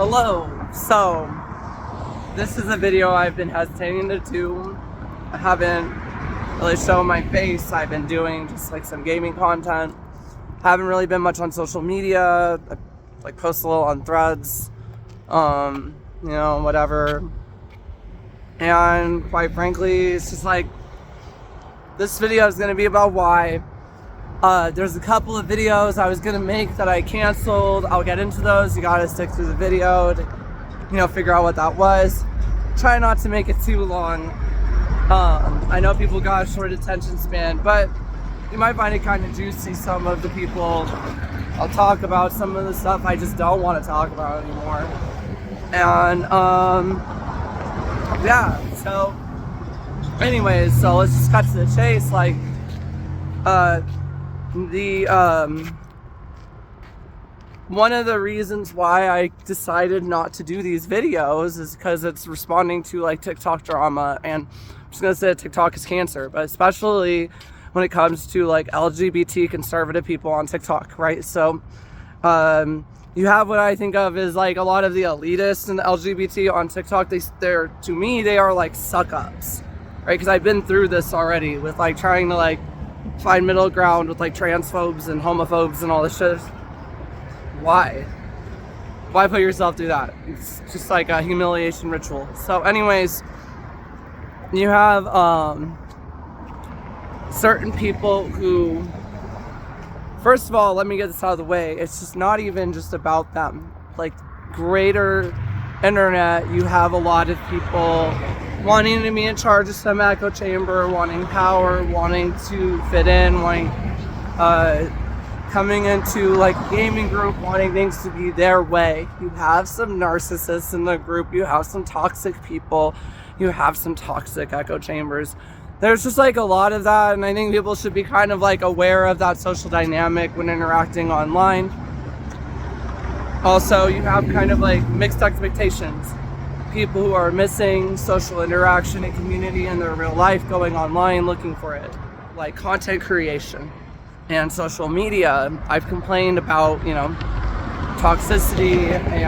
Hello. So this is a video I've been hesitating to do. I haven't really shown my face. I've been doing just like some gaming content. Haven't really been much on social media. I like post a little on Threads, whatever. And quite frankly, it's just like this video is going to be about why. There's a couple of videos I was going to make that I canceled. I'll get into those. You got to stick through the video to, figure out what that was. Try not to make it too long. I know people got a short attention span, but you might find it kind of juicy. Some of the people I'll talk about, some of the stuff I just don't want to talk about anymore. And, so anyways, so let's just cut to the chase. Like, one of the reasons why I decided not to do these videos is because it's responding to like TikTok drama, and I'm just gonna say TikTok is cancer, but especially when it comes to like LGBT conservative people on TikTok, right? So you have what I think of as like a lot of the elitists and the LGBT on TikTok. They're to me, they are like suck ups, right? Because I've been through this already with like trying to like find middle ground with like transphobes and homophobes and all this shit. Why put yourself through that? It's just like a humiliation ritual. So anyways, you have certain people who, first of all, let me get this out of the way, it's just not even just about them. Like, greater internet, you have a lot of people wanting to be in charge of some echo chamber, wanting power, wanting to fit in, wanting coming into like a gaming group, wanting things to be their way. You have some narcissists in the group, you have some toxic people, you have some toxic echo chambers. There's just like a lot of that, and I think people should be kind of like aware of that social dynamic when interacting online. Also, you have kind of like mixed expectations. People who are missing social interaction and community in their real life, going online looking for it, like content creation and social media. I've complained about, toxicity, and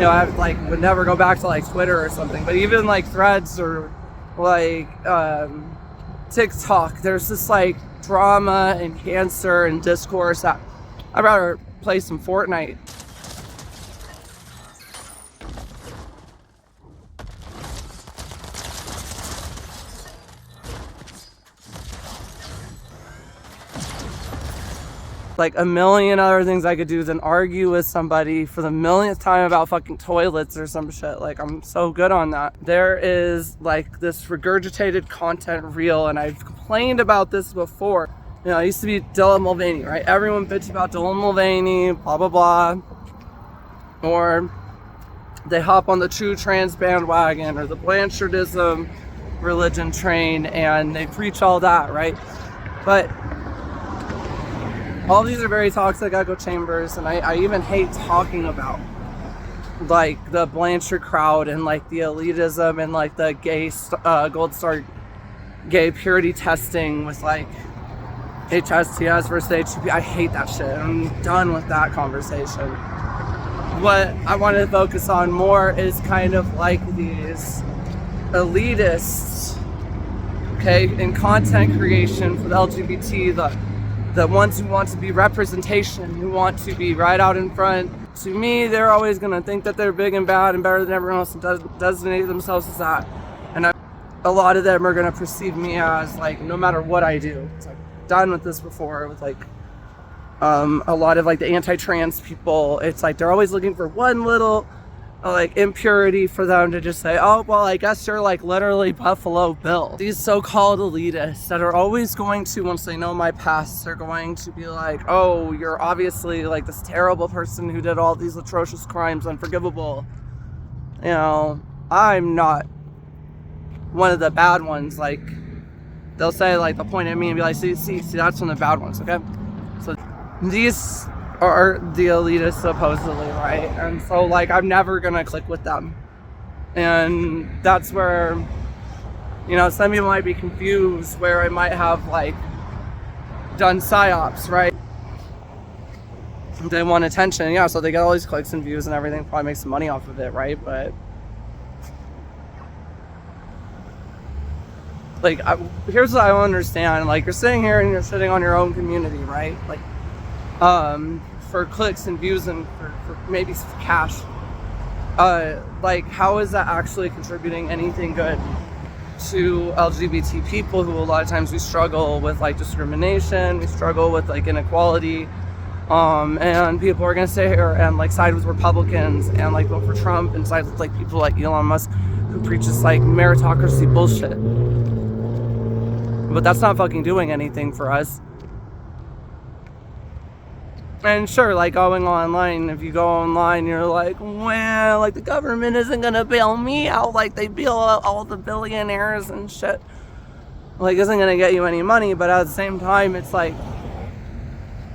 I like would never go back to like Twitter or something, but even like Threads or like TikTok, there's this like drama and cancer and discourse that I'd rather play some Fortnite. Like a million other things I could do than argue with somebody for the millionth time about fucking toilets or some shit. Like, I'm so good on that. There is like this regurgitated content reel, and I've complained about this before. It used to be Dylan Mulvaney, right? Everyone bitched about Dylan Mulvaney, blah, blah, blah. Or they hop on the true trans bandwagon or the Blanchardism religion train, and they preach all that, right? But all these are very toxic echo chambers, and I even hate talking about like the Blanchard crowd and like the elitism and like the gay gold star gay purity testing with like HSTS versus HTTP. I hate that shit. I'm done with that conversation. What I want to focus on more is kind of like these elitists, okay, in content creation for the LGBT, the ones who want to be representation, who want to be right out in front. To me, they're always going to think that they're big and bad and better than everyone else and designate themselves as that. And a lot of them are going to perceive me as like, no matter what I do. It's like, done with this before with like a lot of like the anti-trans people. It's like they're always looking for one little like impurity for them to just say, oh, well, I guess you're like literally Buffalo Bill. These so-called elitists that are always going to, once they know my past, they're going to be like, oh, you're obviously like this terrible person who did all these atrocious crimes, unforgivable. I'm not one of the bad ones. Like, they'll say, like, they'll point at me and be like, see, that's one of the bad ones, okay? So these are the elitists, supposedly, right? And so, like, I'm never gonna click with them. And that's where, some people might be confused, where I might have, like, done psyops, right? They want attention, yeah, so they get all these clicks and views and everything, probably make some money off of it, right? But like, here's what I don't understand. Like, you're sitting here and you're sitting on your own community, right? Like, for clicks and views and for maybe cash. Like, how is that actually contributing anything good to LGBT people, who a lot of times we struggle with like discrimination, we struggle with like inequality, and people are gonna sit here and like side with Republicans and like vote for Trump and side with like people like Elon Musk, who preaches like meritocracy bullshit. But that's not fucking doing anything for us. And sure, like going online, if you go online, you're like, well, like the government isn't gonna bail me out like they bail out all the billionaires and shit. Like, isn't gonna get you any money, but at the same time, it's like,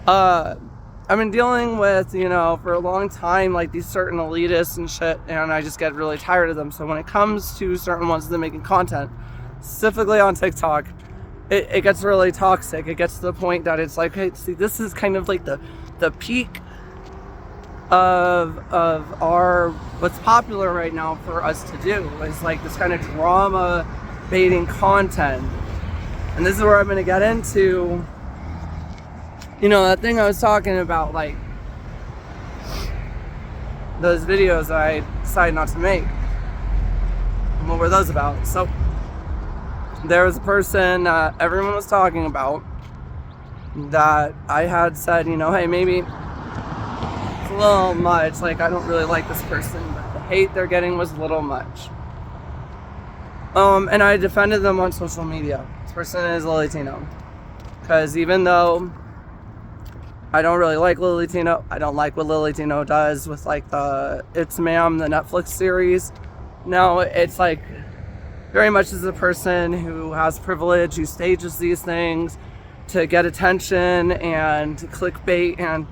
I've been dealing with, you know, for a long time, like these certain elitists and shit, and I just get really tired of them. So when it comes to certain ones that are making content, specifically on TikTok, it gets really toxic. It gets to the point that it's like, hey, see, this is kind of like the peak of our, what's popular right now for us to do is like this kind of drama baiting content. And this is where I'm going to get into, you know, that thing I was talking about, like those videos that I decided not to make. And what were those about? So there was a person everyone was talking about that I had said, you know, hey, maybe it's a little much. Like, I don't really like this person, but the hate they're getting was a little much. And I defended them on social media. This person is Lily Tino. Because even though I don't really like Lily Tino, I don't like what Lily Tino does with like the It's Ma'am, the Netflix series. No, it's like very much as a person who has privilege, who stages these things to get attention and to clickbait and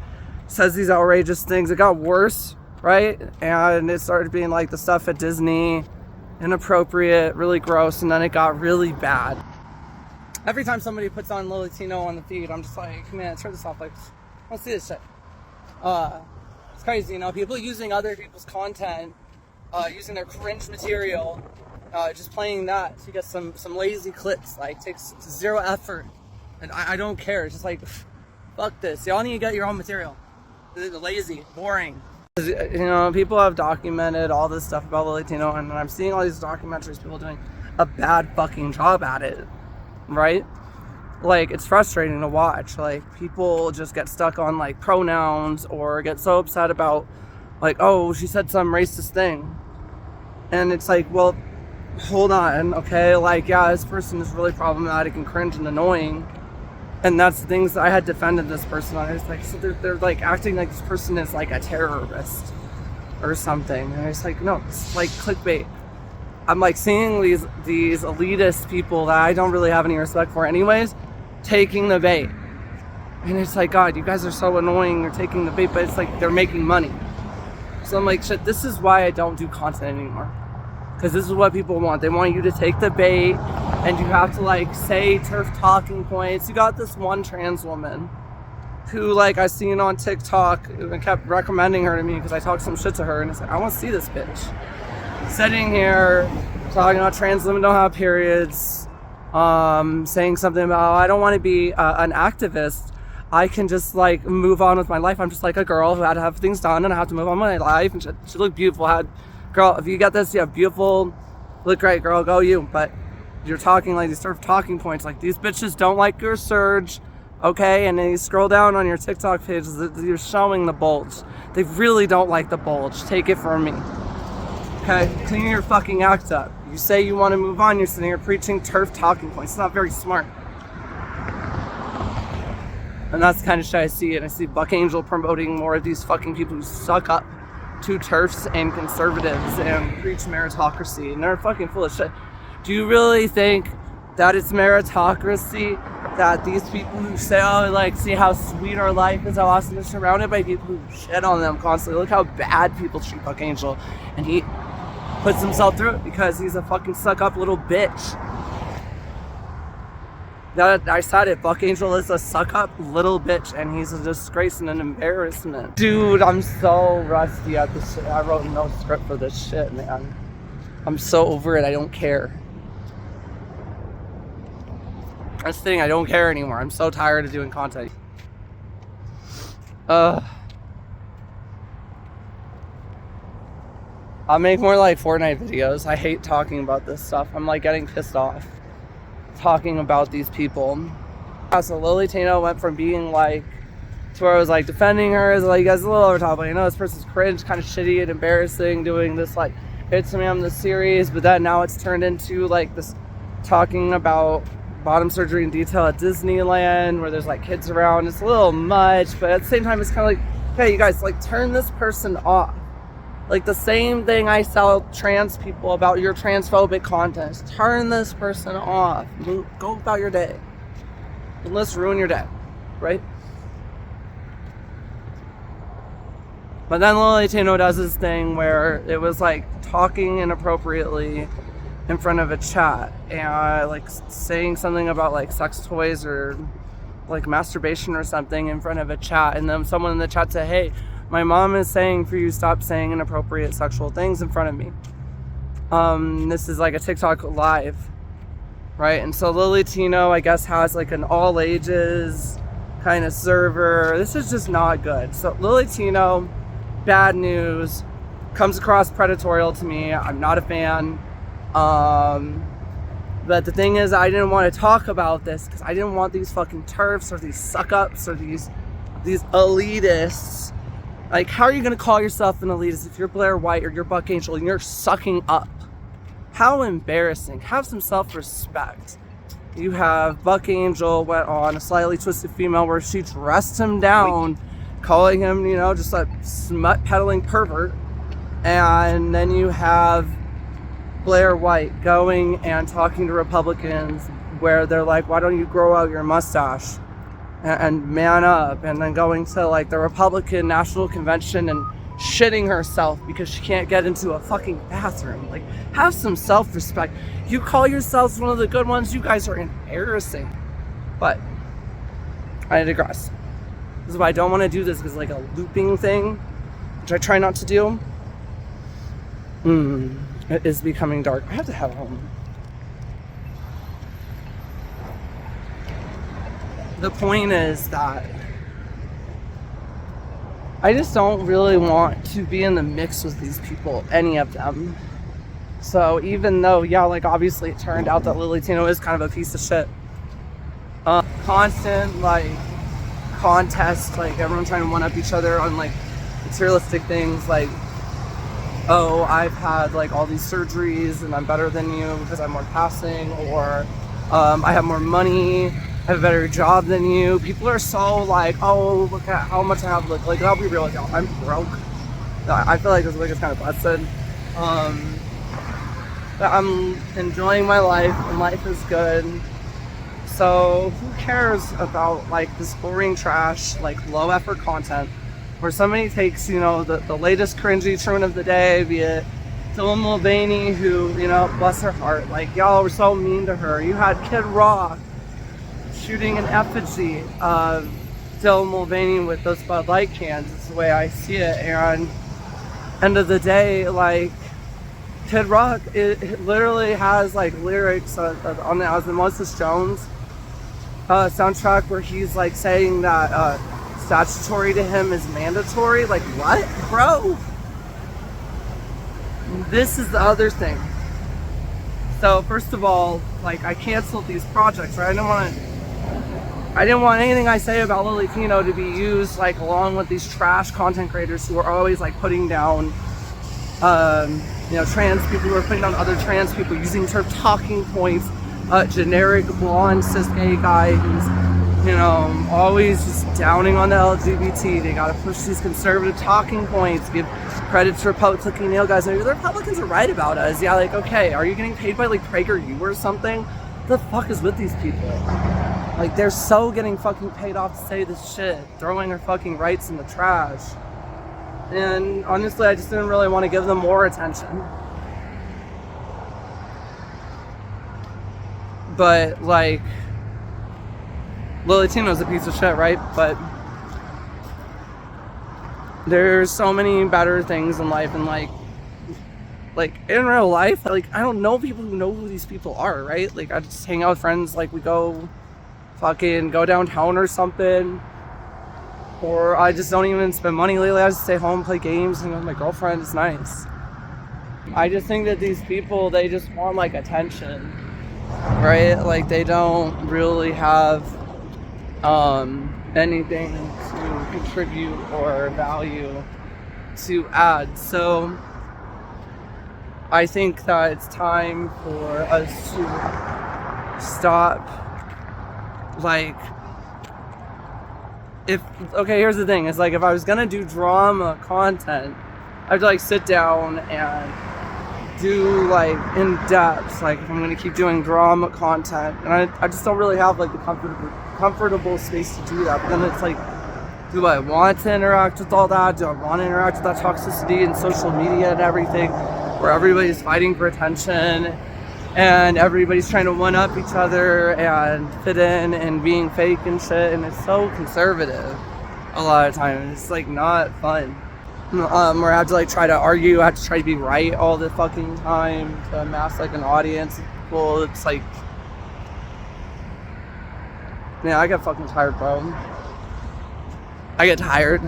says these outrageous things. It got worse, right? And it started being like the stuff at Disney, inappropriate, really gross, and then it got really bad. Every time somebody puts on Lily Tino on the feed, I'm just like, man, turn this off. Like, I don't see this shit. It's crazy, you know, people using other people's content, using their cringe material, just playing that to get some lazy clicks. Like, takes zero effort. And I don't care. It's just like, fuck this. Y'all need to get your own material. Lazy, boring. You know, people have documented all this stuff about Lily Tino, and I'm seeing all these documentaries, people doing a bad fucking job at it, right? Like, it's frustrating to watch. Like, people just get stuck on like pronouns or get so upset about like, oh, she said some racist thing. And it's like, well, hold on, okay? Like, yeah, this person is really problematic and cringe and annoying. And that's the things that I had defended this person on. It's like, so they're like acting like this person is like a terrorist or something. And it's like, no, it's like clickbait. I'm like seeing these elitist people that I don't really have any respect for anyways, taking the bait. And it's like, God, you guys are so annoying. You're taking the bait, but it's like they're making money. So I'm like, shit, this is why I don't do content anymore. Because this is what people want. They want you to take the bait, and you have to like say turf talking points. You got this one trans woman who, like, I seen on TikTok and kept recommending her to me because I talked some shit to her, and it's like, I want to see this bitch sitting here talking about trans women don't have periods, saying something about, I don't want to be an activist. I can just like move on with my life. I'm just like a girl who had to have things done, and I have to move on with my life. And she looked beautiful. Girl, if you get this, you have beautiful, look great, girl, go you. But you're talking like these sort of talking points, like these bitches don't like your surge, okay? And then you scroll down on your TikTok page, you're showing the bulge. They really don't like the bulge. Take it from me. Okay, clean your fucking act up. You say you want to move on, you're sitting here preaching turf talking points. It's not very smart. And that's the kind of shit I see. And I see Buck Angel promoting more of these fucking people who suck up to turfs and conservatives and preach meritocracy, and they're fucking full of shit. Do you really think that it's meritocracy that these people who say, oh, like, see how sweet our life is, how awesome, they're surrounded by people who shit on them constantly? Look how bad people treat Buck Angel, and he puts himself through it because he's a fucking suck up little bitch. That I said it. Buck Angel is a suck up little bitch, and he's a disgrace and an embarrassment. Dude, I'm so rusty at this shit. I wrote no script for this shit, man. I'm so over it. I don't care. That's the thing. I don't care anymore. I'm so tired of doing content. I'll make more like Fortnite videos. I hate talking about this stuff. I'm like getting pissed off talking about these people. So Lily Tino went from being like to where I was like defending her as like, you guys, a little over top. Like, I know this person's cringe, kind of shitty and embarrassing, doing this like It's Me on the series, but then now it's turned into like this talking about bottom surgery in detail at Disneyland where there's like kids around. It's a little much, but at the same time it's kind of like, hey, you guys, like turn this person off. Like the same thing I tell trans people about your transphobic content. Turn this person off. Go about your day. And let's ruin your day, right? But then Lily Tino does this thing where it was like talking inappropriately in front of a chat and like saying something about like sex toys or like masturbation or something in front of a chat, and then someone in the chat said, hey, my mom is saying for you to stop saying inappropriate sexual things in front of me. This is like a TikTok live, right? And so Lily Tino, I guess, has like an all ages kind of server. This is just not good. So Lily Tino, bad news, comes across predatorial to me. I'm not a fan. But the thing is, I didn't want to talk about this because I didn't want these fucking TERFs or these suck-ups or these elitists. Like, how are you going to call yourself an elitist if you're Blair White or you're Buck Angel and you're sucking up? How embarrassing. Have some self-respect. You have Buck Angel went on a slightly twisted female where she dressed him down, calling him, you know, just a smut-peddling pervert. And then you have Blair White going and talking to Republicans where they're like, why don't you grow out your mustache and man up, and then going to like the Republican National Convention and shitting herself because she can't get into a fucking bathroom. Like, have some self-respect. You call yourselves one of the good ones, you guys are embarrassing. But I digress. This is why I don't want to do this, because like a looping thing, which I try not to do. It is becoming dark. I have to head home. The point is that I just don't really want to be in the mix with these people, any of them. So even though, yeah, like obviously it turned out that Lily Tino is kind of a piece of shit. Constant like contest, like everyone trying to one up each other on like materialistic things, like, oh, I've had like all these surgeries and I'm better than you because I'm more passing, or I have more money, I have a better job than you. People are so like, oh, look at how much I have. Like I'll be real with y'all, I'm broke. I feel like this week is kind of busted. But I'm enjoying my life and life is good. So who cares about like this boring trash, like low effort content where somebody takes, you know, the latest cringy trend of the day, be it Dylan Mulvaney, who, you know, bless her heart, like y'all were so mean to her. You had Kid Rock shooting an effigy of Dylan Mulvaney with those Bud Light cans. It's the way I see it. And end of the day, like Kid Rock, it literally has like lyrics on the Moses Jones soundtrack where he's like saying that statutory to him is mandatory. Like, what, bro? This is the other thing. So first of all, like, I canceled these projects, right? I didn't want anything I say about Lily Tino to be used like along with these trash content creators who are always like putting down you know, trans people, who are putting down other trans people using term talking points, generic blonde cis gay guy who's, you know, always just downing on the LGBT. They gotta push these conservative talking points, give credit to Republican nail guys. Maybe the Republicans are right about us. Yeah, like, okay, are you getting paid by like PragerU or something? What the fuck is with these people? Like, they're so getting fucking paid off to say this shit, throwing their fucking rights in the trash. And honestly, I just didn't really want to give them more attention. But like, Lily Tino's a piece of shit, right? But there's so many better things in life, and like in real life, like I don't know people who know who these people are, right? Like I just hang out with friends, like we go fucking go downtown or something, or I just don't even spend money lately. I just stay home, play games, and with my girlfriend. It's nice. I just think that these people, they just want like attention, right? Like they don't really have anything to contribute or value to add. So I think that it's time for us to stop, like, here's the thing, it's like if I was gonna do drama content, I'd like sit down and do like in depth, like if I'm gonna keep doing drama content, and I just don't really have like the comfortable space to do that. But then it's like, do I want to interact with all that? Do I want to interact with that toxicity and social media and everything, where everybody's fighting for attention and everybody's trying to one up each other and fit in and being fake and shit, and it's so conservative a lot of times. It's like not fun. Where I have to like try to argue, I have to try to be right all the fucking time to amass like an audience. Well, it's like, man, I get fucking tired, bro. I get tired.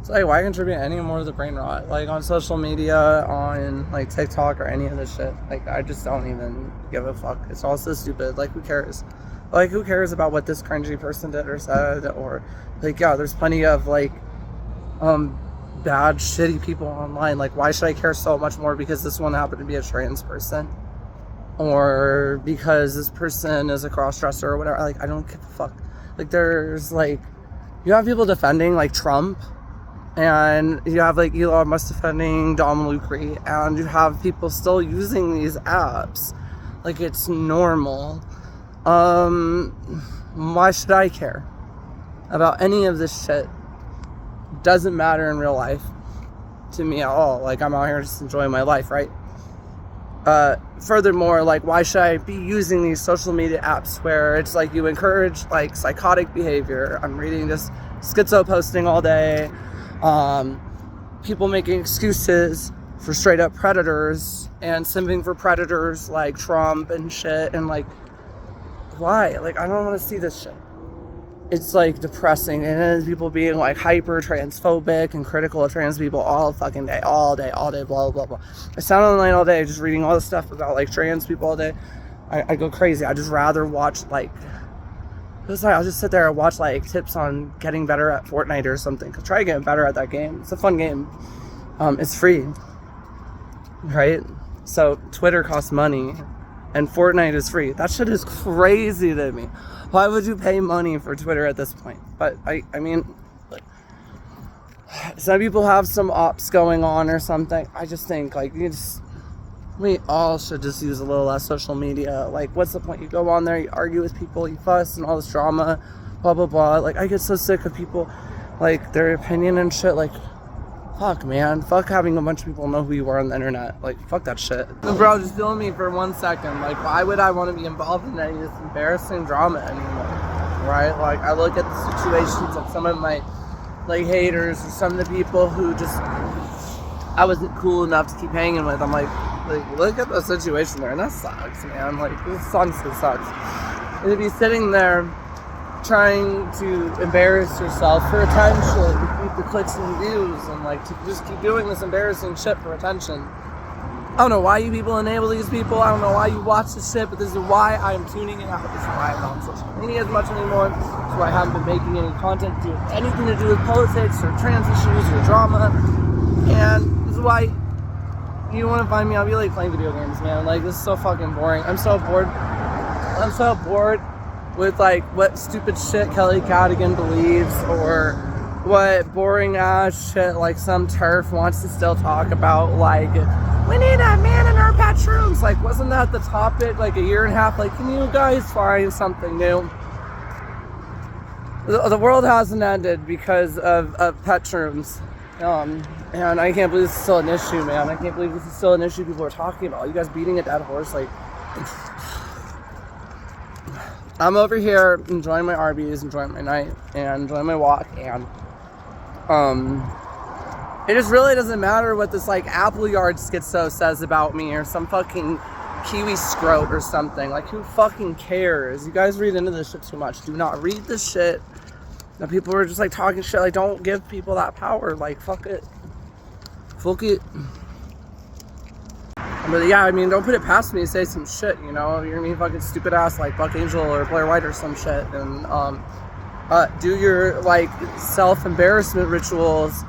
So like, why contribute any more to the brain rot? Like on social media, on like TikTok or any of this shit. Like I just don't even give a fuck. It's all so stupid. Like who cares? Like who cares about what this cringy person did or said? Or like, yeah, there's plenty of like bad, shitty people online. Like why should I care so much more because this one happened to be a trans person? Or because this person is a cross-dresser or whatever. Like I don't give a fuck. Like there's like, you have people defending like Trump, and you have like Elon Musk defending Dom Lucre, and you have people still using these apps like it's normal. Why should I care about any of this shit? Doesn't matter in real life to me at all. Like I'm out here just enjoying my life, right? Furthermore, like why should I be using these social media apps where it's like you encourage like psychotic behavior? I'm reading this schizo posting all day, people making excuses for straight up predators and simping for predators like Trump and shit, and like why? Like I don't want to see this shit. It's like depressing, and then people being like hyper transphobic and critical of trans people all fucking day, all day, blah blah blah. I sound online all day just reading all this stuff about like trans people all day. I go crazy. I just rather watch like, I'll just sit there and watch like tips on getting better at Fortnite or something. Cause try getting better at that game. It's a fun game. It's free, right? So Twitter costs money, and Fortnite is free. That shit is crazy to me. Why would you pay money for Twitter at this point? But I mean, like, some people have some ops going on or something. I just think like we all should just use a little less social media. Like, what's the point? You go on there, you argue with people, you fuss and all this drama, blah blah blah. Like, I get so sick of people, like their opinion and shit. Like, fuck, man. Fuck having a bunch of people know who you are on the internet. Like, fuck that shit. Bro, just feel me for 1 second. Like, why would I want to be involved in any of this embarrassing drama anymore? Right? Like, I look at the situations of some of my, like, haters or some of the people who just, I wasn't cool enough to keep hanging with. I'm like, look at the situation there. And that sucks, man. Like, this honestly sucks. And to be sitting there trying to embarrass yourself for attention, keep the clicks and views, and like to just keep doing this embarrassing shit for attention. I don't know why you people enable these people. I don't know why you watch this shit, but this is why I'm tuning it out. This is why I'm not on social media as much anymore. This is why I haven't been making any content to do anything to do with politics or trans issues or drama. And this is why you want to find me, I'll be like playing video games, man. Like, this is so fucking boring. I'm so bored with like what stupid shit Kelly Cadigan believes, or what boring ass shit like some TERF wants to still talk about. Like, we need a man in our bedrooms. Like, wasn't that the topic like a year and a half? Like, can you guys find something new? The world hasn't ended because of pet rooms. And I can't believe this is still an issue, man. I can't believe this is still an issue people are talking about. You guys beating a dead horse, like, I'm over here enjoying my Arby's, enjoying my night, and enjoying my walk, and it just really doesn't matter what this like Appleyard schizo says about me, or some fucking Kiwi scrote or something. Like, who fucking cares? You guys read into this shit too much. Do not read this shit. Now people are just like talking shit. Like, don't give people that power. Like, fuck it. Fuck it. But yeah, I mean, don't put it past me to say some shit, you know? You're gonna be fucking stupid ass like Buck Angel or Blair White or some shit. And do your like self-embarrassment rituals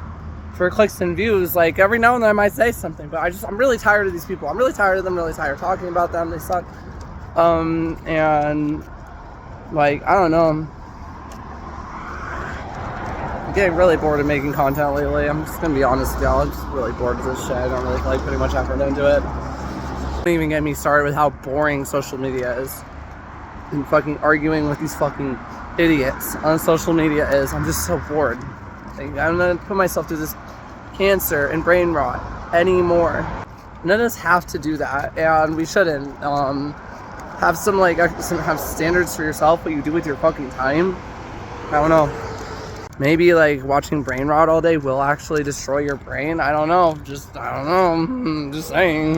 for clicks and views. Like, every now and then I might say something, but I'm really tired of these people. I'm really tired of them, really tired of talking about them. They suck. And like, I don't know. I'm getting really bored of making content lately. I'm just gonna be honest with y'all. I'm just really bored of this shit. I don't really feel like putting much effort into it. Don't even get me started with how boring social media is. And fucking arguing with these fucking idiots on social media is. I'm just so bored. Like, I'm gonna put myself through this cancer and brain rot anymore. None of us have to do that, and we shouldn't. Have some like have standards for yourself, what you do with your fucking time. I don't know. Maybe like watching brain rot all day will actually destroy your brain. I don't know. I don't know. Just saying.